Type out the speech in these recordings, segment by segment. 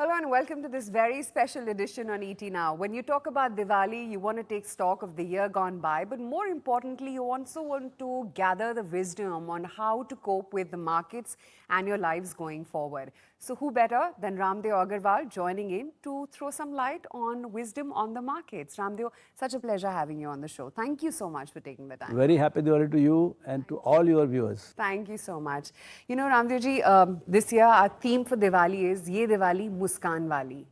Hello and welcome to this very special edition on ET Now. When you talk about Diwali, you want to take stock of the year gone by, but more importantly, you also want to gather the wisdom on how to cope with the markets and your lives going forward. So who better than Raamdeo Agrawal joining in to throw some light on wisdom on the markets. Raamdeo, such a pleasure having you on the show. Thank you so much for taking the time. Very happy Diwali to you and to all your viewers. Thank you so much. You know, Raamdeo ji, this year our theme for Diwali is Ye Diwali Muskaan Wali.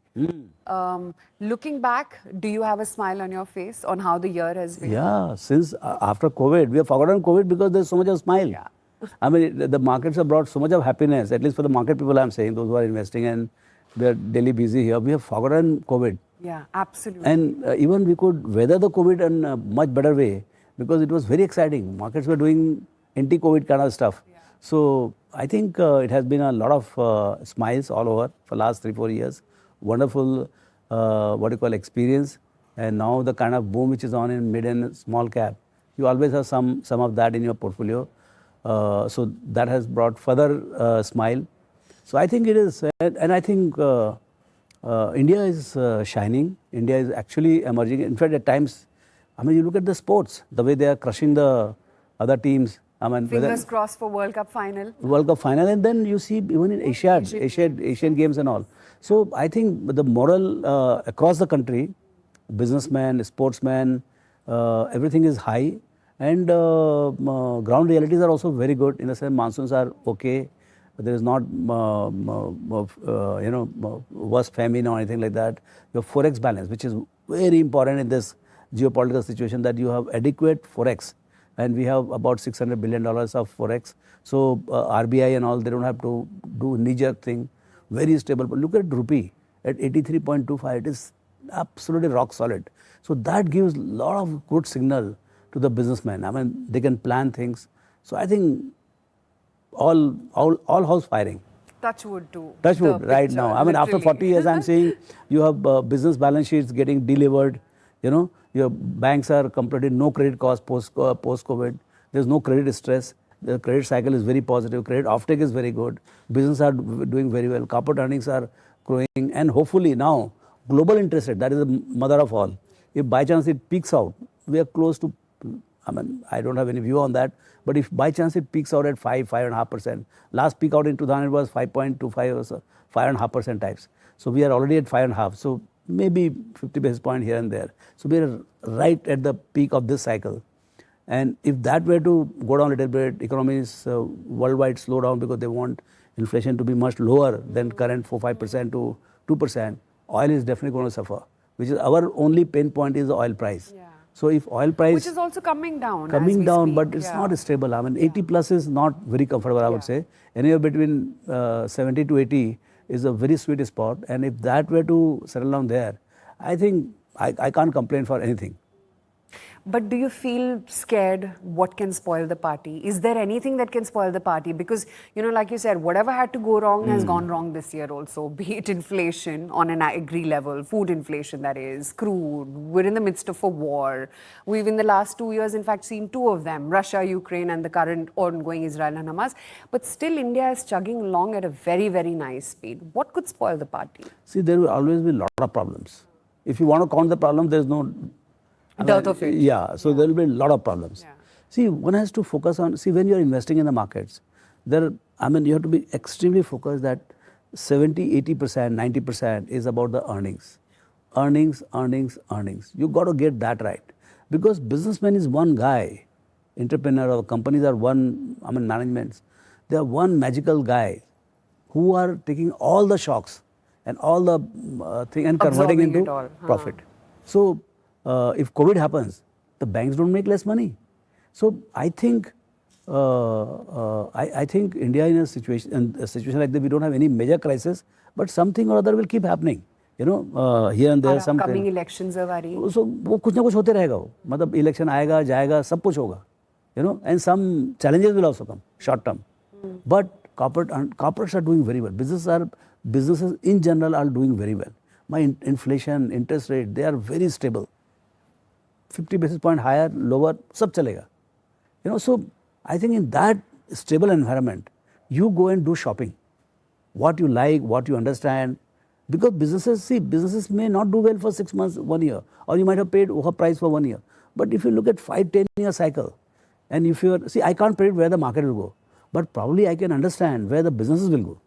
Looking back, do you have a smile on your face on how the year has been? Yeah, since after COVID, we have forgotten COVID because there's so much of smile. Yeah. I mean, the markets have brought so much of happiness, at least for the market people I'm saying, those who are investing and they're daily busy here. We have forgotten COVID. Yeah, absolutely. And even we could weather the COVID in a much better way because it was very exciting. Markets were doing anti-COVID kind of stuff. Yeah. So I think it has been a lot of smiles all over for last 3-4 years. Wonderful, what you call experience. And now the kind of boom which is on in mid and small cap, you always have some of that in your portfolio. So that has brought further smile. So I think it is, and I think India is shining. India is actually emerging. In fact, at times, I mean, you look at the sports, the way they are crushing the other teams. I mean, fingers crossed for World Cup final. World Cup final, and then you see even in Asian Games and all. So I think the moral across the country, businessmen, sportsmen, everything is high, and ground realities are also very good. In the sense, monsoons are okay. There is not worse famine or anything like that. Your forex balance, which is very important in this geopolitical situation, that you have adequate forex. And we have about $600 billion of forex. So RBI and all, they don't have to do knee-jerk thing. Very stable. But look at rupee at 83.25. It is absolutely rock solid. So that gives a lot of good signal to the businessmen. I mean, they can plan things. So I think all house firing. Touch wood too. Touch wood right now. I mean, after 40 years, I'm saying you have business balance sheets getting delivered. You know, your banks are completely no credit cost post-COVID. There's no credit stress. The credit cycle is very positive. Credit offtake is very good. Business are doing very well. Corporate earnings are growing. And hopefully now, global interest rate, that is the mother of all. If by chance it peaks out, we are close to, I mean, I don't have any view on that. But if by chance it peaks out at 5.5%, last peak out in 2000 was 5.25 or so, 5.5% types. So we are already at 5.5. So maybe 50 basis point here and there. So we are right at the peak of this cycle. And if that were to go down a little bit, economies worldwide slow down because they want inflation to be much lower than current 4-5% to 2%, oil is definitely going to suffer, which is our only pain point is the oil price. Yeah. So if oil price... Which is also coming down. But it's not stable. I mean, 80 plus is not very comfortable, I would say. Anywhere between 70 to 80 is a very sweet spot. And if that were to settle down there, I think I can't complain for anything. But do you feel scared what can spoil the party? Is there anything that can spoil the party? Because, you know, like you said, whatever had to go wrong has gone wrong this year also, be it inflation on an agri level, food inflation that is, crude, we're in the midst of a war. We've in the last 2 years, in fact, seen two of them, Russia, Ukraine and the current ongoing Israel and Hamas. But still India is chugging along at a very, very nice speed. What could spoil the party? See, there will always be a lot of problems. If you want to count the problem, there's no... Dearth of it. Yeah, so there will be a lot of problems. Yeah. See, one has to focus on, see, when you are investing in the markets, you have to be extremely focused that 70, 80%, 90% is about the earnings. Earnings. You got to get that right. Because businessman is one guy, entrepreneur or companies are one, managements. They are one magical guy who are taking all the shocks and all the thing and converting into profit. So, if COVID happens, the banks don't make less money. So I think I think India in a situation like that, we don't have any major crisis, but something or other will keep happening. You know, here and there something. Upcoming elections are very. So वो कुछ ना कुछ होते रहेगा वो. मतलब election आएगा जाएगा सब कुछ होगा. You know, and some challenges will also come short term. But corporates are doing very well. Businesses in general are doing very well. My inflation, interest rate, they are very stable. 50 basis point higher, lower, sab chalega. You know, so I think in that stable environment, you go and do shopping. What you like, what you understand, Because businesses may not do well for 6 months, 1 year, or you might have paid overpriced for 1 year. But if you look at 5-10 year cycle, and if you're, I can't predict where the market will go, but probably I can understand where the businesses will go.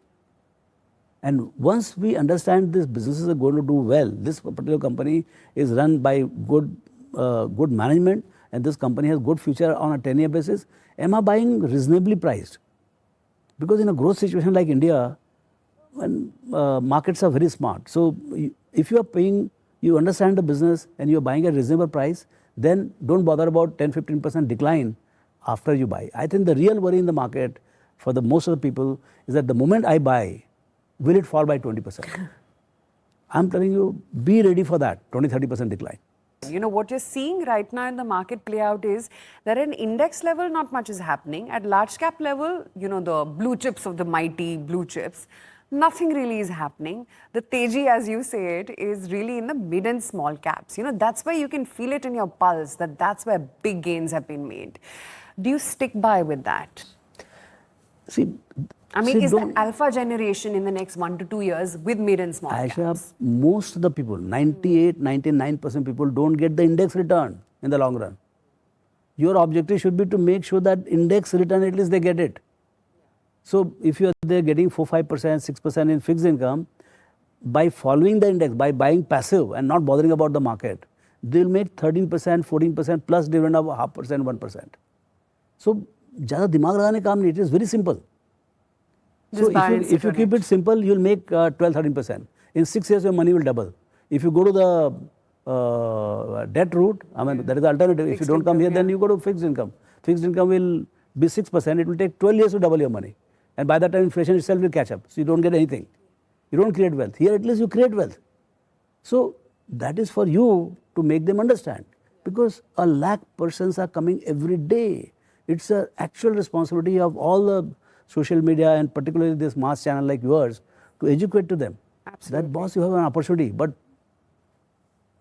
And once we understand these businesses are going to do well, this particular company is run by good management, and this company has good future on a 10-year basis, am I buying reasonably priced? Because in a growth situation like India, when markets are very smart, so if you are paying, you understand the business and you are buying at a reasonable price, then don't bother about 10-15% decline after you buy. I think the real worry in the market for the most of the people is that the moment I buy, will it fall by 20%? I'm telling you, be ready for that 20-30% decline. You know, what you're seeing right now in the market play out is that at an index level, not much is happening. At large cap level, you know, the blue chips of the mighty blue chips, nothing really is happening. The teji, as you say it, is really in the mid and small caps. You know, that's where you can feel it in your pulse, that that's where big gains have been made. Do you stick by with that? I mean, is the alpha generation in the next 1 to 2 years with mid and small caps? Most of the people, 98-99% people don't get the index return in the long run. Your objective should be to make sure that index return, at least they get it. So if they're getting 4-5%, 6% in fixed income, by following the index, by buying passive and not bothering about the market, they'll make 13%, 14% plus dividend of 0.5%, 1%. So, ज़्यादा दिमाग लगाने काम नहीं, it is very simple. So if you keep it simple, you'll make 12-13%. In 6 years, your money will double. If you go to the debt route, I mean, that is the alternative. If you don't come here, then you go to fixed income. Fixed income will be 6%. It will take 12 years to double your money. And by that time, inflation itself will catch up. So you don't get anything. You don't create wealth. Here, at least you create wealth. So that is for you to make them understand. Because 1 lakh persons are coming every day. It's an actual responsibility of all the social media and particularly this mass channel like yours to educate to them. Absolutely. That boss, you have an opportunity, but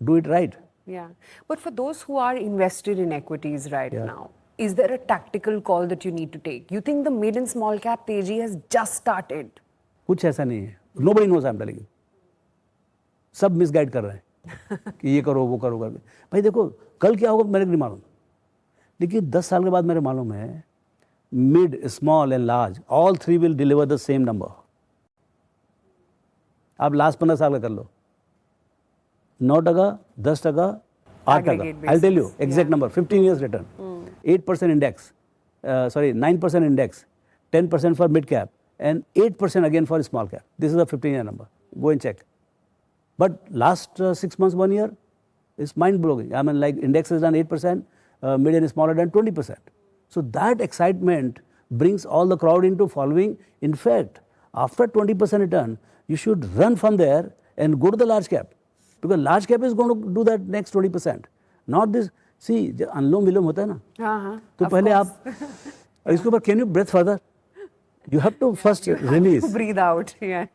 do it right. Yeah. But for those who are invested in equities right now, is there a tactical call that you need to take? You think the mid and small cap teji has just started? कुछ ऐसा नहीं है. Nobody knows, I'm telling you. सब misguide कर रहे हैं कि ये करो वो करो करके. भाई देखो कल क्या होगा मेरे को नहीं मालूम. लेकिन 10 साल के बाद मेरे मालूम है mid, small and large, all three will deliver the same number. आप लास्ट 15 साल का कर लो. 9%, 10%, 8%. I'll tell you exact number. 15 years return. 8% index. 9% index. 10% for mid cap and 8% again for small cap. This is a 15-year number. Go and check. But last 6 months, 1 year, it's mind blowing. I mean, like index has done 8%, mid and small have done 20%. So that excitement brings all the crowd into following. In fact, after 20% return, you should run from there and go to the large cap. Because large cap is going to do that next 20%. Not this, see, अनुलोम विलोम होता है ना, तो पहले आप, इसके ऊपर can you breathe further? You have to first release. Breathe out, yes.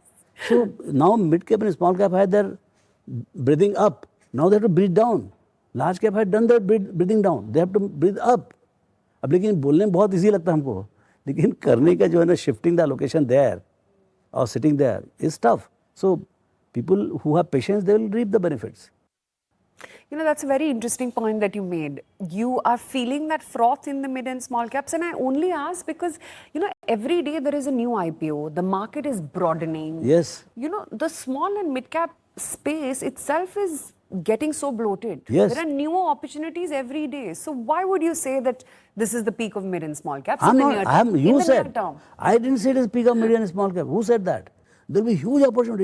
So now mid cap and small cap had their breathing up. Now they have to breathe down. Large cap had done their breathing down. They have to breathe up. अब लेकिन बोलने में बहुत easy लगता है हमको, लेकिन करने का जो है ना शिफ्टिंग द लोकेशन देयर और sitting there is tough. So people who have patience they will reap the benefits. You know, that's a very interesting point that you made. You are feeling that froth in the mid and small caps, and I only ask because, you know, every day there is a new IPO. The market is broadening. Yes. You know, the small and mid cap space itself is getting so bloated. Yes. There are newer opportunities every day. So why would you say that this is the peak of mid and small caps I'm in the not, near I am, term? you in the said. near term? I didn't say it is peak of mid and small cap. Who said that? There will be huge opportunity.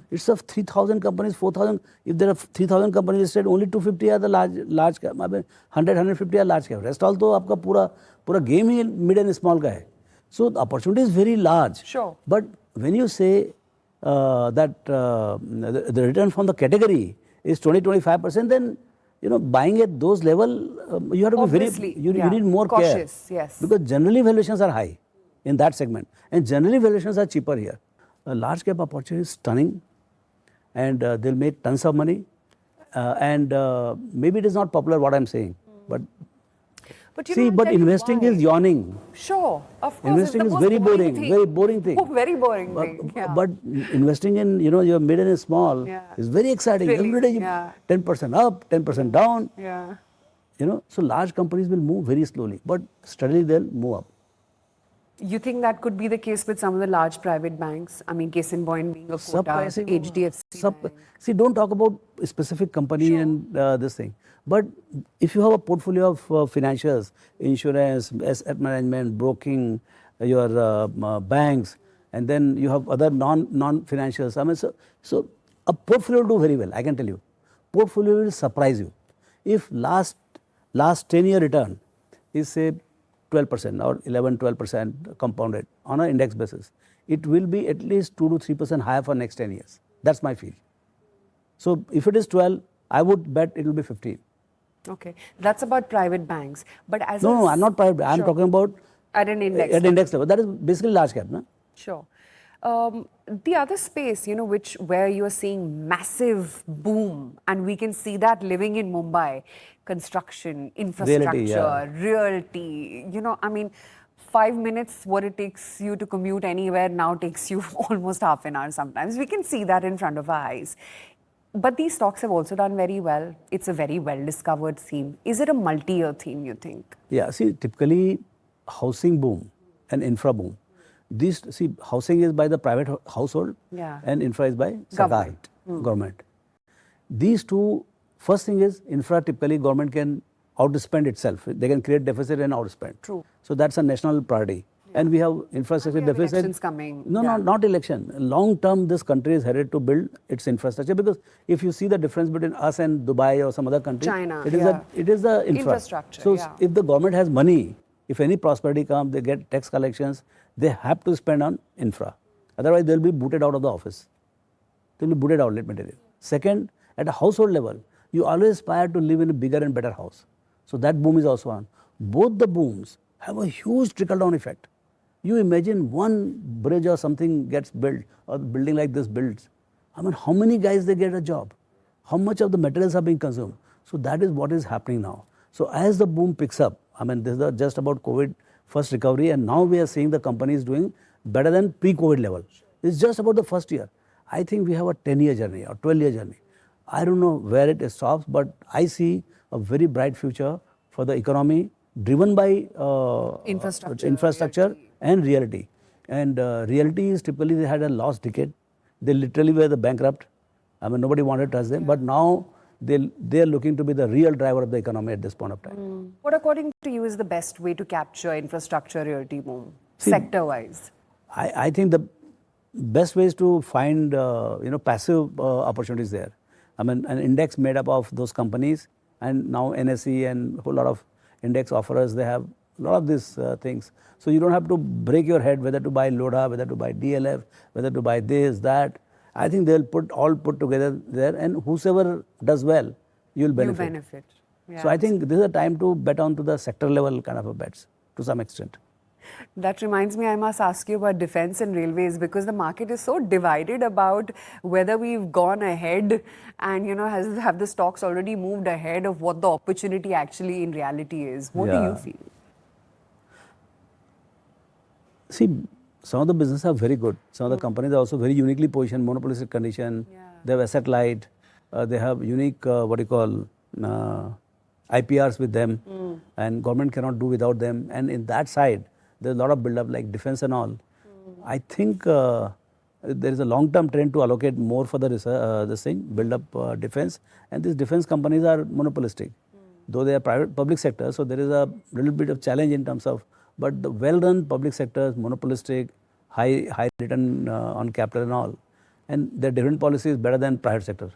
It's of 3,000 companies, 4,000. If there are 3,000 companies listed, only 250 are the large cap. I mean, 100-150 are large cap. Rest all तो आपका पूरा game he mid and small का है. So the opportunity is very large. Sure. But when you say that the return from the category is 20-25%, then you know buying at those level you have to Obviously, be very you need more cautious, care. yes. Because generally valuations are high in that segment, and generally valuations are cheaper here. A large cap opportunity is stunning, and they'll make tons of money. And maybe it is not popular what I'm saying, but But you See, know, I'll but tell you investing is why. yawning. Sure, of course, it's Investing the is most very boring boring, thing. very boring thing. Oh, very boring But, thing. Yeah. but investing in, your mid and small Yeah. is very exciting. Thrilling, Every day you yeah. 10% up, 10% down. Yeah. So large companies will move very slowly, but steadily they'll move up. You think that could be the case with some of the large private banks? I mean, case in point being a Kotak, Surprising. HDFC Bank. See, don't talk about a specific company and this thing. But if you have a portfolio of financials, insurance, asset management, broking, your banks, and then you have other non financials. I mean, so a portfolio will do very well. I can tell you, portfolio will surprise you. If last 10-year return is say 12% or 11-12% compounded on an index basis, it will be at least 2 to 3% higher for next 10 years. That's my feel. So if it is 12, I would bet it will be 15. Okay, that's about private banks. But as No, I'm not private. I'm talking about at an index at index level. That is basically large cap, no? Sure. The other space, where you are seeing massive boom, and we can see that living in Mumbai, construction, infrastructure, realty. I mean, 5 minutes, what it takes you to commute anywhere now takes you almost half an hour sometimes. We can see that in front of our eyes. But these stocks have also done very well. It's a very well-discovered theme. Is it a multi-year theme, you think? Yeah, see, typically housing boom and infra boom. Housing is by the private household and infra is by government. These two, first thing is infra typically government can outspend itself. They can create deficit and outspend. True. So that's a national priority. And we have infrastructure and we have deficit. Elections coming. No, not election. Long term, this country is headed to build its infrastructure because if you see the difference between us and Dubai or some other country, China, it is the infrastructure. So if the government has money, if any prosperity comes, they get tax collections, they have to spend on infra. Otherwise, they'll be booted out of the office. They'll be booted out, let me tell you. Second, at a household level, you always aspire to live in a bigger and better house. So that boom is also on. Both the booms have a huge trickle-down effect. You imagine one bridge or something gets built, or building like this builds. I mean, how many guys they get a job? How much of the materials are being consumed? So that is what is happening now. So as the boom picks up, I mean, this is just about COVID first recovery, and now we are seeing the companies doing better than pre-COVID level. It's just about the first year. I think we have a 10-year journey or 12-year journey. I don't know where it stops, but I see a very bright future for the economy driven by infrastructure and realty. And realty is typically they had a lost decade. They literally were the bankrupt. I mean, nobody wanted to touch them, but now they are looking to be the real driver of the economy at this point of time. What, according to you, is the best way to capture infrastructure realty boom, sector-wise? I think the best way is to find passive opportunities there. I mean, an index made up of those companies, and now NSE and a whole lot of index offerers, they have a lot of these things. So you don't have to break your head whether to buy Lodha, whether to buy DLF, whether to buy this, that. I think they'll all put together there, and whosoever does well, you'll benefit. You benefit. Yeah. So I think this is a time to bet on to the sector level kind of a bets to some extent. That reminds me, I must ask you about defense and railways, because the market is so divided about whether we've gone ahead and, have the stocks already moved ahead of what the opportunity actually in reality is. What do you feel? See, some of the businesses are very good. Some of the companies are also very uniquely positioned, monopolistic condition. They have asset light. They have unique, IPRs with them. And government cannot do without them. And in that side, there's a lot of build-up like defense and all. I think there is a long-term trend to allocate more for this thing, build up defense. And these defense companies are monopolistic. Though they are public sector, so there is a little bit of challenge in terms of, but the well-run public sectors, monopolistic, high return on capital and all. And their dividend policy is better than private sector.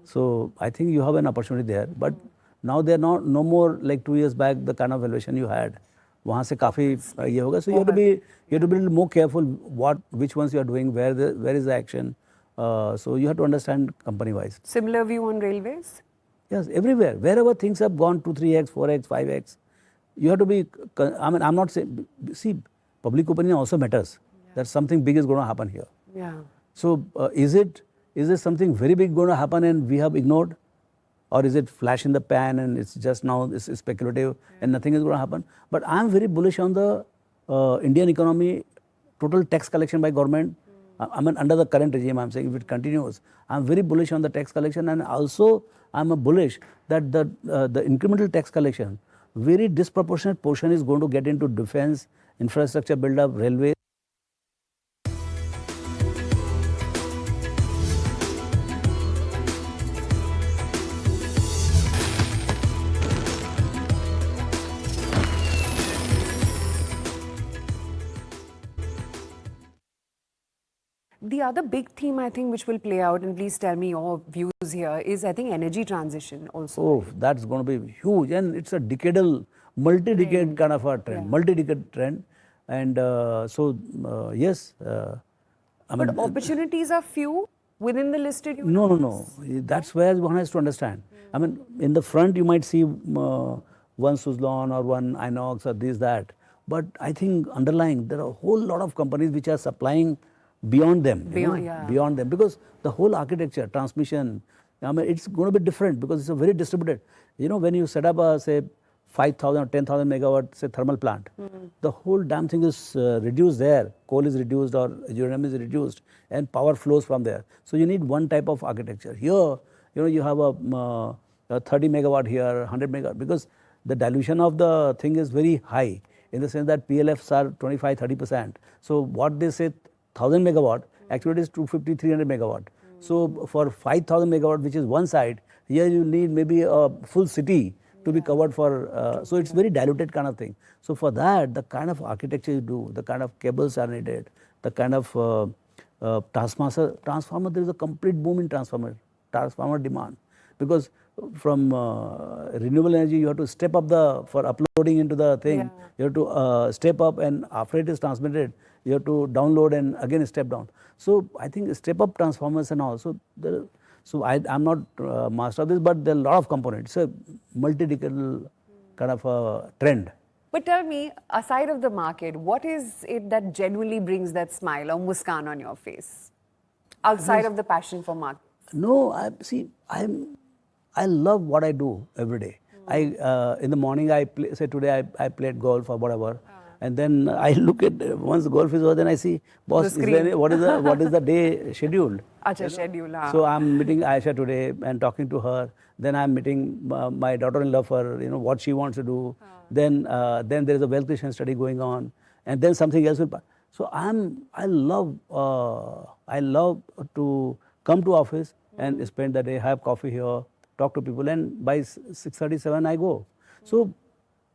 So I think you have an opportunity there. But now they are no more like 2 years back, the kind of valuation you had. वहाँ से काफी ये होगा. So you have to be a little more careful which ones you are doing, where is the action. So you have to understand company wise. Similar view on railways? Yes, everywhere. Wherever things have gone 2, 3x, 4x, 5x, you have to be. I mean, I'm not saying. See, public opinion also matters. That something big is going to happen here. Yeah. So is there something very big going to happen and we have ignored, or is it flash in the pan and it's just now it's speculative and nothing is going to happen. But I'm very bullish on the Indian economy, total tax collection by government. I mean, under the current regime, I'm saying if it continues, I'm very bullish on the tax collection, and also I'm a bullish that the incremental tax collection, very disproportionate portion is going to get into defense, infrastructure build-up, railways. The other big theme I think which will play out, and please tell me your views here, is I think energy transition also. Oh, that's going to be huge, and it's a decadal, multi-decade kind of a trend, multi-decade trend, and yes, I mean, but opportunities are few within the listed units. no. That's where one has to understand. I mean, in the front you might see one Suzlon or one Inox or this that, but I think underlying there are a whole lot of companies which are supplying beyond them, beyond them, because the whole architecture, transmission, I mean, it's going to be different because it's a very distributed. You know, when you set up a say 5,000 or 10,000 megawatt say thermal plant, the whole damn thing is reduced there. Coal is reduced or uranium is reduced, and power flows from there. So you need one type of architecture. Here, you know, you have a 30 megawatt here, 100 megawatt, because the dilution of the thing is very high in the sense that PLFs are 25-30%. So what they say 1000 megawatt, actually it is 250-300 megawatt. So for 5000 megawatt, which is one side, here you need maybe a full city to be covered for, so it's very diluted kind of thing. So for that, the kind of architecture you do, the kind of cables are needed, the kind of transformer, there is a complete boom in transformer demand. Because from renewable energy, you have to step up for uploading into the thing, you have to step up, and after it is transmitted, you have to download and again step down. So I think step up transformers and all. So I'm not master of this, but there are a lot of components. It's a multi-decadal kind of a trend. But tell me, aside of the market, what is it that genuinely brings that smile or muskan on your face? Outside of the passion for market? No, I love what I do every day. In the morning, say today I played golf or whatever. And then I look at, once the golf is over, then I see, boss, what is the day scheduled? Schedule. So I'm meeting Aisha today and talking to her. Then I'm meeting my daughter-in-law for what she wants to do. Then there is a wealth creation study going on, and then something else will. So I love to come to office and spend the day, have coffee here, talk to people, and by 6:37 I go. So.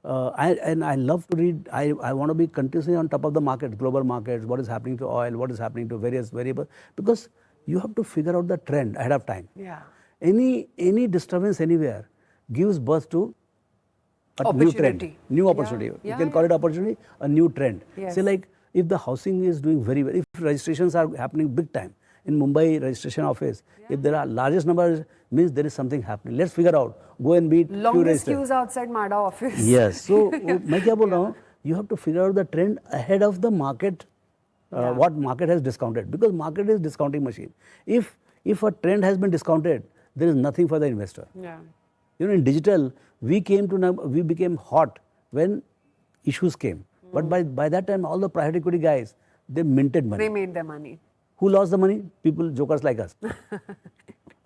I love to read. I want to be continuously on top of the market, global markets, what is happening to oil, what is happening to various variables, because you have to figure out the trend ahead of time. Yeah. Any disturbance anywhere gives birth to a new trend, new opportunity. You can call it opportunity, a new trend. Yes. Say like if the housing is doing very well, if registrations are happening big time, in Mumbai registration office, if there are largest numbers, means there is something happening. Let's figure out. Go and meet. Longest queues outside MADA office. Yes. So, मैं क्या बोल रहा हूँ? You have to figure out the trend ahead of the market. What market has discounted? Because market is discounting machine. If a trend has been discounted, there is nothing for the investor. Yeah. You know, in digital, we became hot when issues came. But by that time, all the private equity guys, they minted money. They made their money. Who lost the money? People, jokers like us.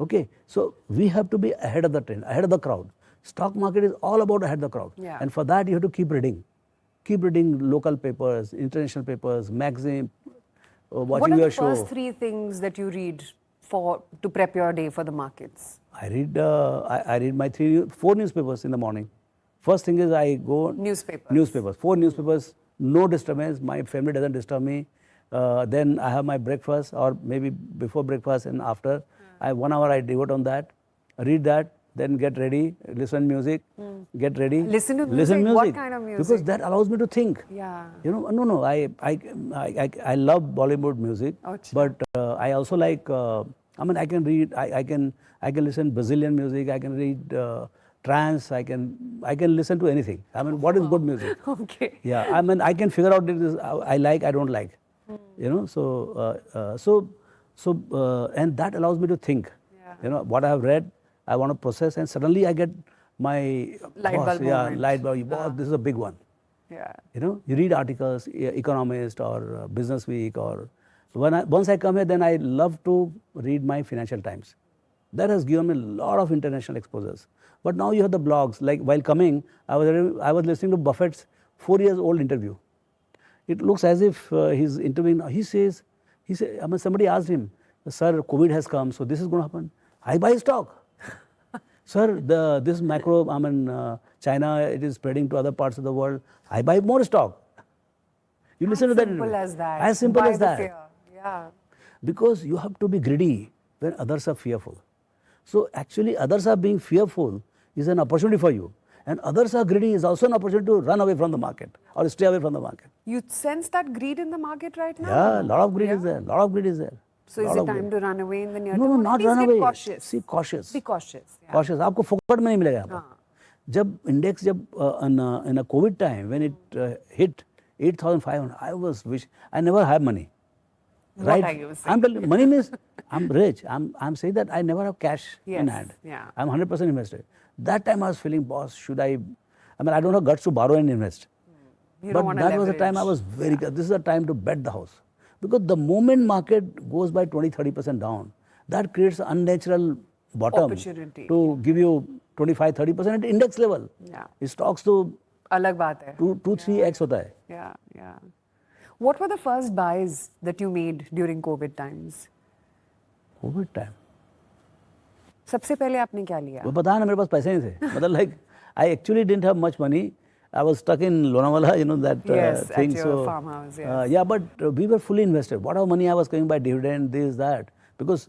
Okay, so we have to be ahead of the trend, ahead of the crowd. Stock market is all about ahead of the crowd. Yeah. And for that, you have to keep reading. Keep reading local papers, international papers, magazine, watching your show. What are the first three things that you read to prep your day for the markets? I read my 4 newspapers in the morning. First thing is I go... Newspapers. 4 newspapers, no disturbance. My family doesn't disturb me. Then I have my breakfast, or maybe before breakfast and after. 1 hour I devote on that, read that, then get ready, listen music, get ready. Listen to music? What kind of music? Because that allows me to think. Yeah. You know, no, I love Bollywood music, but I also like, I mean, I can read, I can listen Brazilian music, I can read trance, I can listen to anything. I mean, what is good music? Okay. Yeah, I mean, I can figure out this I like, I don't like. You know, so and that allows me to think. You know, what I have read, I want to process, and suddenly I get my Light boss, bulb moment. light bulb, boss, this is a big one. Yeah. You know, you read articles, Economist or Business Week, or once I come here, then I love to read my Financial Times. That has given me a lot of international exposures. But now you have the blogs. Like while coming, I was listening to Buffett's 4 years old interview. It looks as if he's interviewing. He says, I mean, somebody asked him, sir, COVID has come, so this is going to happen. I buy stock. Sir, this macro, I mean, China, it is spreading to other parts of the world. I buy more stock. You listen to that. As simple as that. As simple Buy as the that. fear. Yeah. Because you have to be greedy when others are fearful. So actually, others are being fearful is an opportunity for you. And others are greedy is also an opportunity to run away from the market or stay away from the market. You sense that greed in the market right now? Yeah, a lot of greed is there. A lot of greed is there. So is it time to run away in the near term? No, Or not at least run get away. Cautious. See, cautious. Be cautious. Yeah. Cautious. आपको फोकट में नहीं मिलेगा यहाँ पर. जब index in a COVID time when it hit 8,500, I never have money. What Right? are you saying? I'm telling you, money means I'm rich. I'm saying that I never have cash in Yes, hand. yeah. I'm 100% invested. That time I was feeling, boss, should I mean, I don't have guts to borrow and invest. You But don't want to that was the time I leverage. was very, this is the time to bet the house. Because the moment market goes by 20-30% down, that creates an unnatural bottom Opportunity. to give you 25-30% at index level. Yeah. Stocks to अलग बात है. 2-3x होता है. Yeah, yeah. What were the first buys that you made during COVID times? COVID time. सबसे पहले आपने क्या लिया? वो पता ना मेरे पास पैसे नहीं थे. मतलब like I actually didn't have much money. I was stuck in Lonavala, you know that Yes, thing. at your farmhouse, yes. Yeah, but we were fully invested. Whatever money I was coming by dividend, this, that, because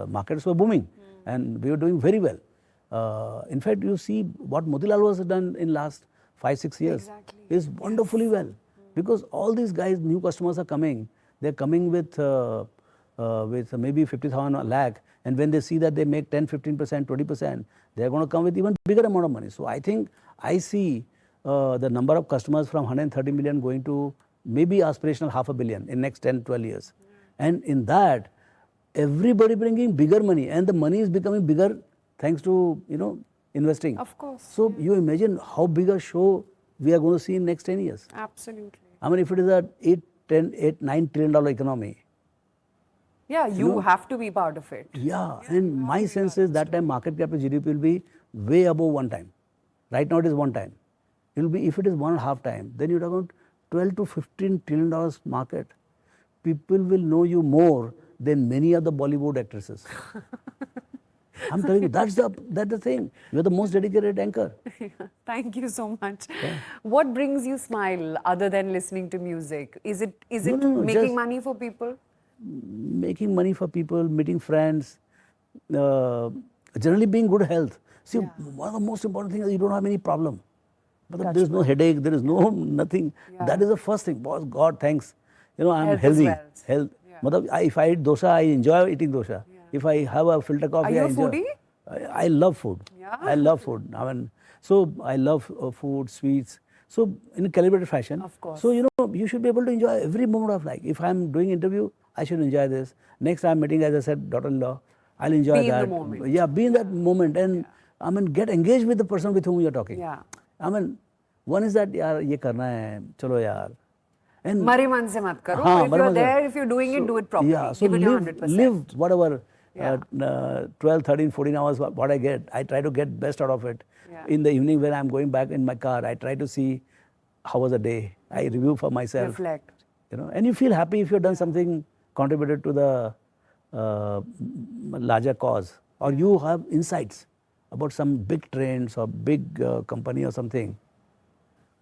markets were booming and we were doing very well. In fact, you see what Motilal was done in last 5-6 years Exactly. is wonderfully well, because all these guys, new customers are coming. They're coming with maybe 50,000 a lakh, and when they see that they make 10-15%, 20%, they're going to come with even bigger amount of money. So I think I see the number of customers from 130 million going to maybe aspirational 500 million in next 10-12 years. And in that, everybody bringing bigger money, and the money is becoming bigger thanks to, you know, investing. Of course. So you imagine how big a show we are going to see in next 10 years. Absolutely. I mean, if it is a $8-9 trillion economy, Yeah, you have to be part of it. yeah, and my sense is that time market cap to GDP will be way above 1 time. Right now it is 1 time. It will be, if it is 1.5 time, then you're talking 12 to 15 trillion dollars market. People will know you more than many of the Bollywood actresses. I'm telling you, that's the thing. You're the most dedicated anchor. Thank you so much. What brings you smile other than listening to music? Is it No, making just- money for people? Making money for people, meeting friends, generally being good health. See, one of the most important things is you don't have any problem. But there is no headache, there is no nothing. Yeah. That is the first thing. Boss, God, thanks. You know, I'm Health is healthy. wealth. Health. Yeah. Matlab, if I eat dosa, I enjoy eating dosa. If I have a filter coffee, you I a enjoy. foodie? I love food. Yeah. I love food. I mean, so I love food, sweets. So in a calibrated fashion. Of course. So you know, you should be able to enjoy every moment of life. If I'm doing interview, I should enjoy this. Next I'm meeting, as I said, daughter-in-law, I'll enjoy Be in that. the moment. Yeah, be in that moment, and I mean, get engaged with the person with whom you're talking. Yeah. I mean, one is that यार ये करना है, चलो यार. And मरे मन से मत करो. हाँ, If मरे you're मन से- there, if you're doing it, do it properly. Yeah, so Give it your live, 100%. live whatever, Yeah. 12, 13, 14 hours what I get. I try to get best out of it. Yeah. In the evening when I'm going back in my car, I try to see how was the day. I review for myself. Reflect. You know, and you feel happy if you've done something contributed to the larger cause, or you have insights about some big trends or big company or something.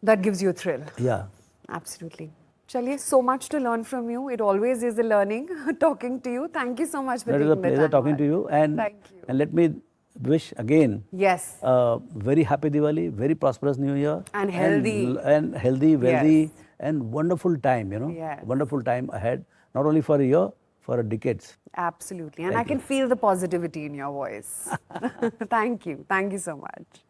That gives you a thrill. Yeah. Absolutely. Chaliye, so much to learn from you. It always is a learning talking to you. Thank you so much for That is taking a the pleasure time talking out. to you. And, Thank you. and let me wish again Yes. very happy Diwali, very prosperous New Year. And healthy. And healthy, wealthy, Yes. and wonderful time, you know. Yes. Wonderful time ahead, not only for a year, for a decades. Absolutely. And Thank I can feel the positivity in your voice. Thank you. Thank you so much.